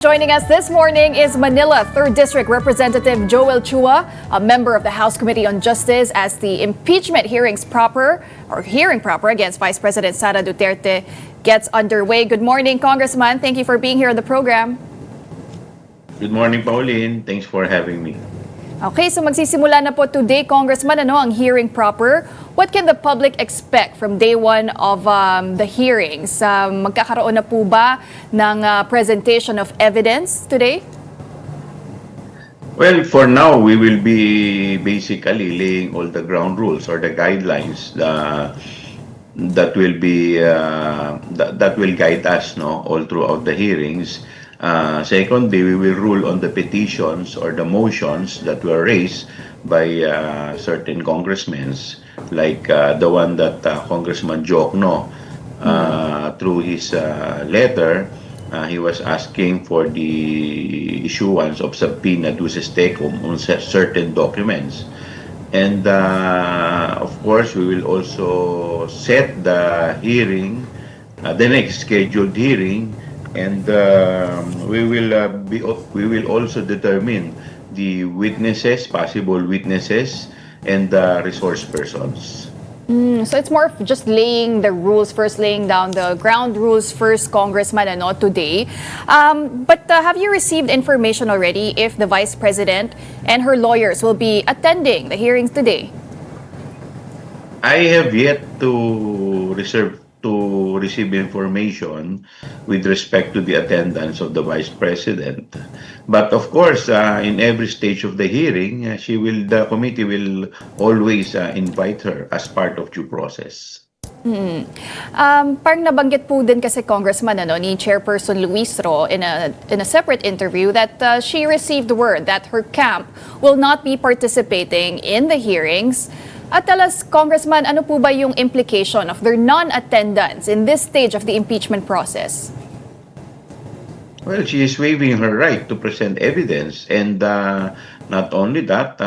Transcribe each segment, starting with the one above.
Joining us this morning is Manila 3rd District Representative Joel Chua, a member of the House Committee on Justice, as the impeachment hearing proper against Vice President Sara Duterte gets underway. Good morning, Congressman. Thank you for being here on the program. Good morning, Pauline. Thanks for having me. Okay, so magsisimula na po today, Congressman, ang hearing proper. What can the public expect from day one of the hearings? Magkakaroon na po ba ng presentation of evidence today? Well, for now, we will be basically laying all the ground rules or the guidelines that will guide us, all throughout the hearings. Secondly, we will rule on the petitions or the motions that were raised by certain congressmen, like the one that Congressman Jokno, through his letter, he was asking for the issuance of subpoena duces tecum on certain documents. And of course, we will also set the hearing, the next scheduled hearing, and we will also determine the witnesses, possible witnesses, and the resource persons. So it's more of just laying the rules first, laying down the ground rules first, Congressman, today. But have you received information already if the Vice President and her lawyers will be attending the hearings today? I have yet to receive information with respect to the attendance of the Vice President. But of course, in every stage of the hearing, the committee will always invite her as part of due process. Parang nabanggit po din kasi, Congressman, ni Chairperson Luis Ro in a separate interview that she received word that her camp will not be participating in the hearings. At tell us, Congressman, ano po ba yung implication of their non-attendance in this stage of the impeachment process? Well, she is waiving her right to present evidence, and not only that,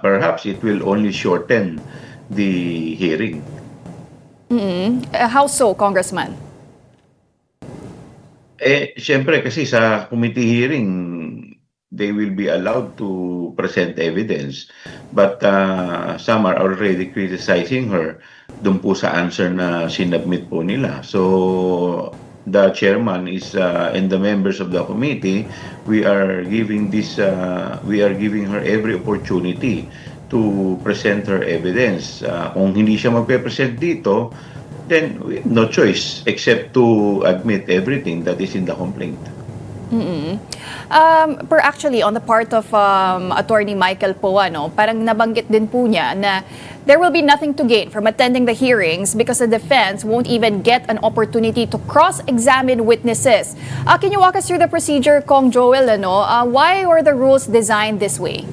perhaps it will only shorten the hearing. How so, Congressman? Siyempre kasi sa committee hearing, they will be allowed to present evidence. But some are already criticizing her dun po sa answer na sinubmit po nila. So the chairman is and the members of the committee, we are giving her every opportunity to present her evidence. Kung hindi siya magpe-present dito, then we have no choice except to admit everything that is in the complaint. Per actually, on the part of Attorney Michael Poa, parang nabanggit din po niya na there will be nothing to gain from attending the hearings because the defense won't even get an opportunity to cross-examine witnesses. Can you walk us through the procedure, Kong Joel? Why were the rules designed this way?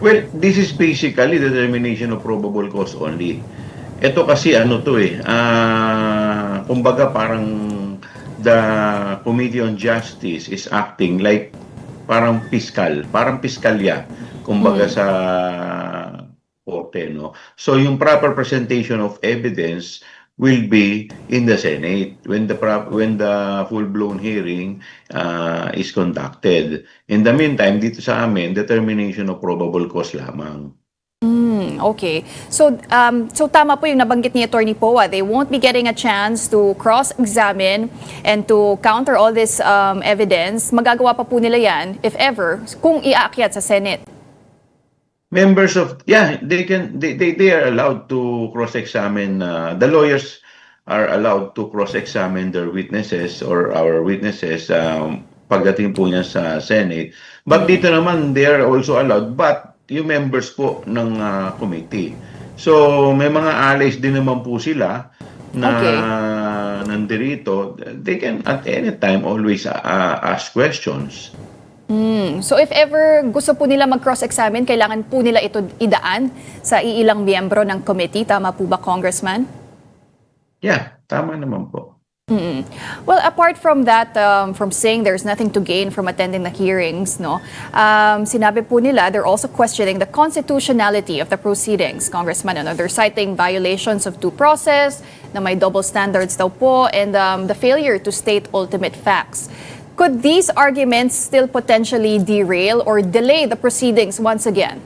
Well, this is basically the determination of probable cause only. Ito kasi kumbaga parang the Committee on Justice is acting like parang piskalya, kumbaga sa korte, So yung proper presentation of evidence will be in the Senate when the full-blown hearing is conducted. In the meantime, dito sa amin, determination of probable cause lamang. Okay. So tama po yung nabanggit ni Attorney Poa. They won't be getting a chance to cross-examine and to counter all this evidence. Magagawa pa po nila yan, if ever, kung iaakyat sa Senate. Members of, they are allowed to cross-examine. The lawyers are allowed to cross-examine their witnesses or our witnesses pagdating po niya sa Senate. But dito naman, they are also allowed, but yung members po ng committee. So, may mga allies din naman po sila na nandirito. They can at any time always ask questions. So, if ever gusto po nila mag-cross-examine, kailangan po nila ito idaan sa iilang miyembro ng committee. Tama po ba, Congressman? Yeah, tama naman po. Well, apart from that, from saying there's nothing to gain from attending the hearings, no, sinabi po nila they're also questioning the constitutionality of the proceedings, Congressman. Ano, they're citing violations of due process, na may double standards daw po, and the failure to state ultimate facts. Could these arguments still potentially derail or delay the proceedings once again?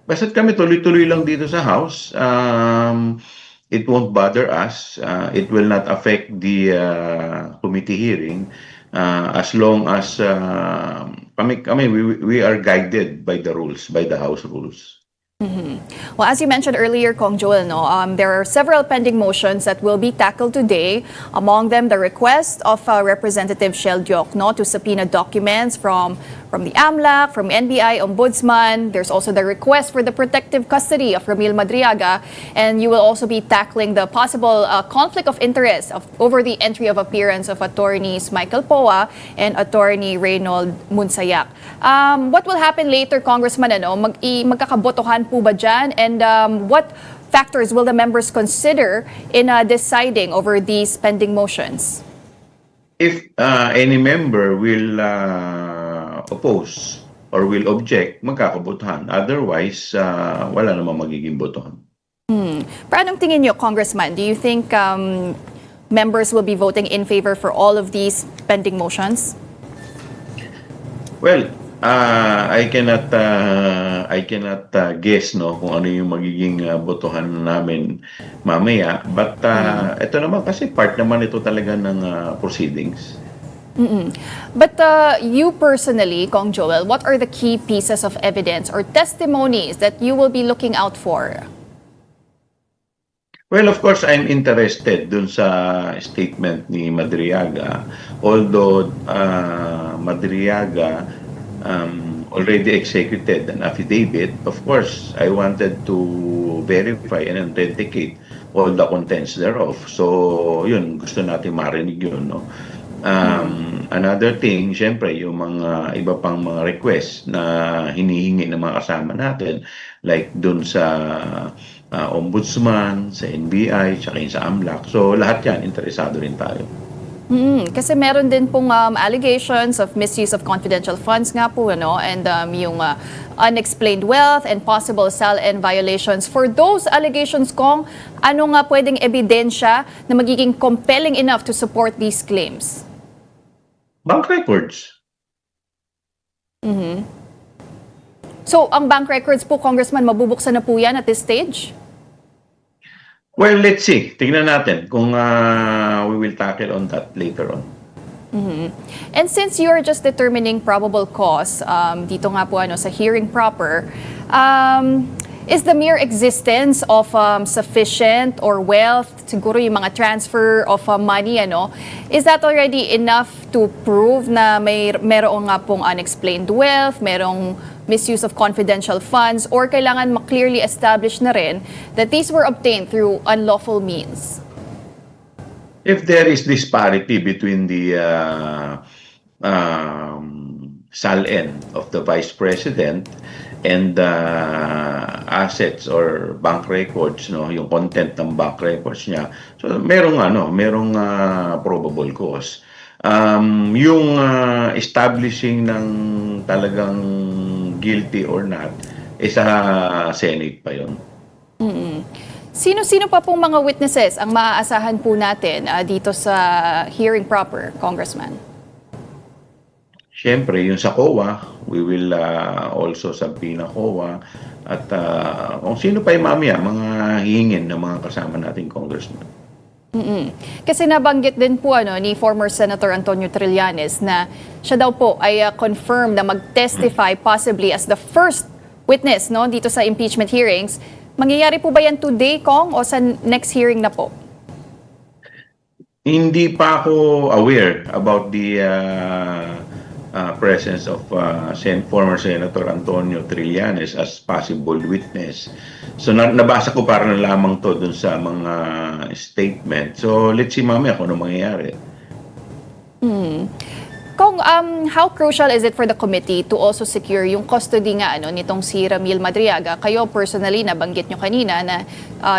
Basta't kami tuloy-tuloy lang dito sa House, it won't bother us. It will not affect the committee hearing as long as we are guided by the rules, by the House rules. Well, as you mentioned earlier, Kong Joel, no, there are several pending motions that will be tackled today. Among them, the request of Representative Shell Diokno to subpoena documents from the AMLAC, from NBI, Ombudsman. There's also the request for the protective custody of Ramil Madriaga. And you will also be tackling the possible conflict of interest over the entry of appearance of attorneys Michael Poa and attorney Reynold Munsayak. What will happen later, Congressman? Ano, magkakabotohan po ba dyan? And what factors will the members consider in deciding over these pending motions? If any member will oppose or will object, magkakabotohan. Otherwise, wala namang magiging botohan. Pero anong tingin nyo, Congressman? Do you think members will be voting in favor for all of these pending motions? Well, I cannot guess kung ano yung magiging botohan namin mamaya. But ito naman kasi part naman ito talaga ng proceedings. But you personally, Kong Joel, what are the key pieces of evidence or testimonies that you will be looking out for? Well, of course, I'm interested dun sa statement ni Madriaga. Although Madriaga already executed an affidavit, of course, I wanted to verify and authenticate all the contents thereof. So, yun, gusto natin marinig yun, no? Another thing, syempre, yung mga iba pang mga requests na hinihingi ng mga kasama natin, like dun sa Ombudsman, sa NBI, tsaka yung sa AMLAC. So, lahat yan, interesado rin tayo. Kasi meron din pong allegations of misuse of confidential funds nga po, ano, and yung unexplained wealth and possible SALN violations. For those allegations, Kong, ano nga pwedeng ebidensya na magiging compelling enough to support these claims? Bank records. So, ang bank records po, Congressman, mabubuksan na po yan at this stage? Well, let's see. Tingnan natin kung we will tackle on that later on. And since you're just determining probable cause, dito nga po ano, sa hearing proper, is the mere existence of sufficient or wealth, siguro yung mga transfer of money, ano, is that already enough to prove na merong nga pong unexplained wealth, merong misuse of confidential funds, or kailangan clearly establish na rin that these were obtained through unlawful means? If there is disparity between the SALN of the Vice President and the assets or bank records, no, yung content ng bank records niya, so merong probable cause. Yung establishing ng talagang guilty or not, sa Senate pa yun. Sino-sino pa pong mga witnesses ang maaasahan po natin dito sa hearing proper, Congressman? Siyempre, yung sa COA, we will also subpoena COA at kung sino pa yung mamaya, mga hihingin ng mga kasama nating congressman. Kasi nabanggit din po ni former Senator Antonio Trillanes na siya daw po ay confirmed na mag-testify possibly as the first witness dito sa impeachment hearings. Mangyayari po ba yan today, Kong, o sa next hearing na po? Hindi pa ako aware about the presence of former Senator Antonio Trillanes as possible witness. So nabasa ko para na lamang to dun sa mga statement. So let's see mamaya kung ano mangyayari. Kung how crucial is it for the committee to also secure yung custody nga nitong si Ramil Madriaga? Kayo personally nabanggit nyo kanina na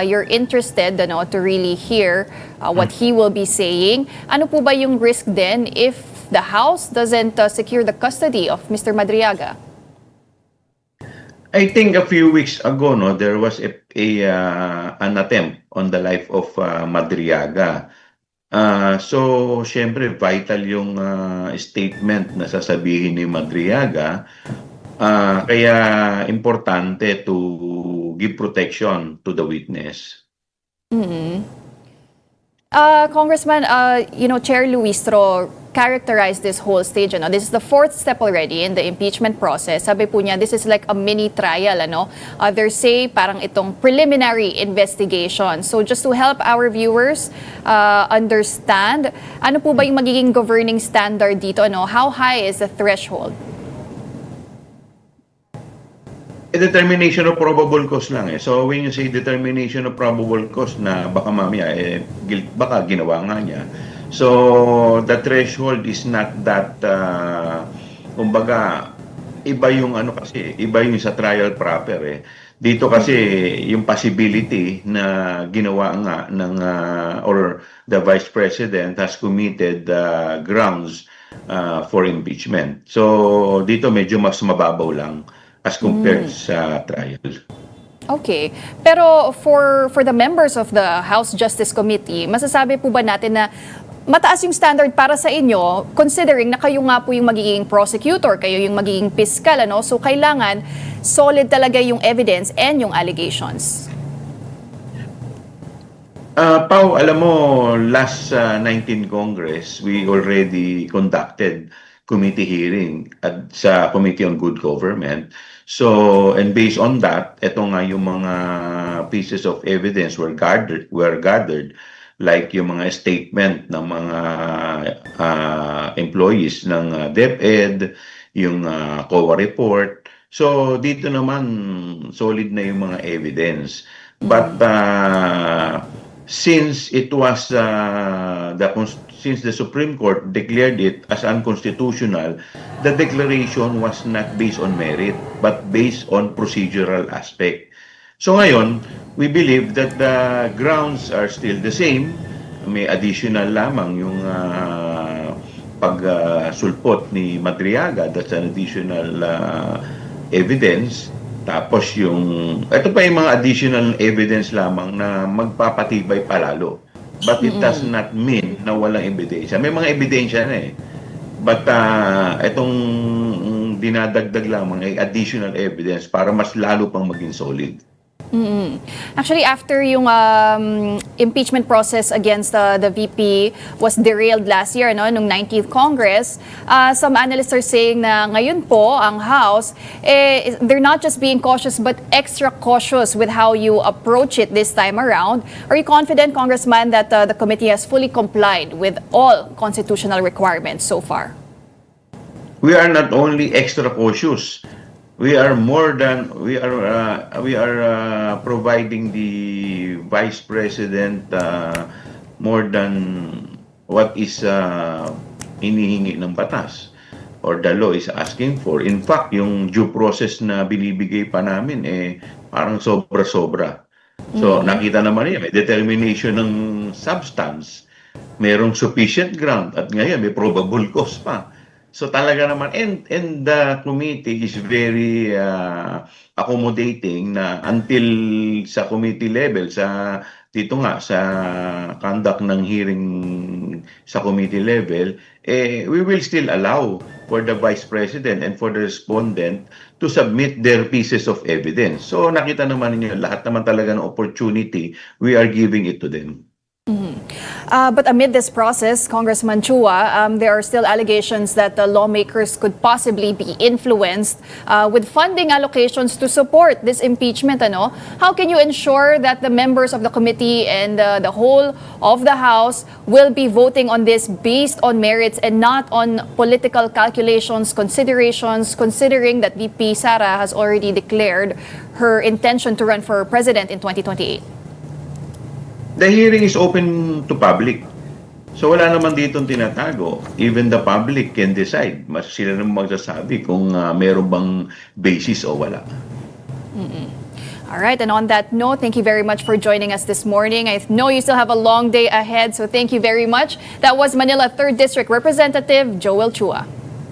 you're interested to really hear what he will be saying. Ano po ba yung risk then if the House doesn't secure the custody of Mr. Madriaga? I think a few weeks ago, there was an attempt on the life of Madriaga. So, syempre, vital yung statement na sasabihin ni Madriaga. Kaya importante to give protection to the witness. Congressman, Chair Luistro characterized this whole stage. This is the fourth step already in the impeachment process. Sabi po niya, this is like a mini trial. Others say parang itong preliminary investigation. So just to help our viewers understand, ano po ba yung magiging governing standard dito? How high is the threshold? Determination of probable cause lang eh. So when you say determination of probable cause na baka mamaya baka ginawa nga niya. So the threshold is not that kumbaga iba yung iba yung sa trial proper eh. Dito kasi yung possibility na ginawa nga ng or the Vice President has committed grounds for impeachment. So dito medyo mas mababaw lang as compared sa trial. Okay. Pero for the members of the House Justice Committee, masasabi po ba natin na mataas yung standard para sa inyo considering na kayo nga po yung magiging prosecutor, kayo yung magiging piskal, So kailangan solid talaga yung evidence and yung allegations. Pao, alam mo, last 19 Congress, we already conducted committee hearing at sa Committee on Good Government. So, and based on that, ito nga yung mga pieces of evidence were gathered like yung mga statement ng mga employees ng DepEd, yung COA report. So, dito naman solid na yung mga evidence. But since it was since the Supreme Court declared it as unconstitutional, the declaration was not based on merit but based on procedural aspect. So ngayon, we believe that the grounds are still the same. May additional lamang yung pagsulpot ni Madriaga, that's an additional evidence. Tapos ito pa yung mga additional evidence lamang na magpapatibay palalo. But it does not mean na walang ebidensya. May mga ebidensya na eh. But itong dinadagdag lamang ay additional evidence para mas lalo pang maging solid. Actually, after yung impeachment process against the VP was derailed last year, nung 19th Congress, some analysts are saying na ngayon po, ang House, they're not just being cautious but extra cautious with how you approach it this time around. Are you confident, Congressman, that the committee has fully complied with all constitutional requirements so far? We are not only extra cautious. We are providing the Vice President more than what is hinihingi ng batas or the law is asking for. In fact, yung due process na binibigay pa namin parang sobra-sobra. So nakita naman niya, may determination ng substance, merong sufficient ground at ngayon may probable cause pa. So talaga naman, and the committee is very accommodating na until sa committee level, dito nga sa conduct ng hearing sa committee level, we will still allow for the Vice President and for the respondent to submit their pieces of evidence. So nakita naman niyo, lahat naman talaga ng opportunity, we are giving it to them. But amid this process, Congressman Chua, there are still allegations that the lawmakers could possibly be influenced with funding allocations to support this impeachment. How can you ensure that the members of the committee and the whole of the House will be voting on this based on merits and not on political calculations, considerations, considering that VP Sara has already declared her intention to run for president in 2028? The hearing is open to public. So wala naman ditong tinatago. Even the public can decide. Mas sila naman magsasabi kung meron bang basis o wala. All right, and on that note, thank you very much for joining us this morning. I know you still have a long day ahead, so thank you very much. That was Manila 3rd District Representative Joel Chua.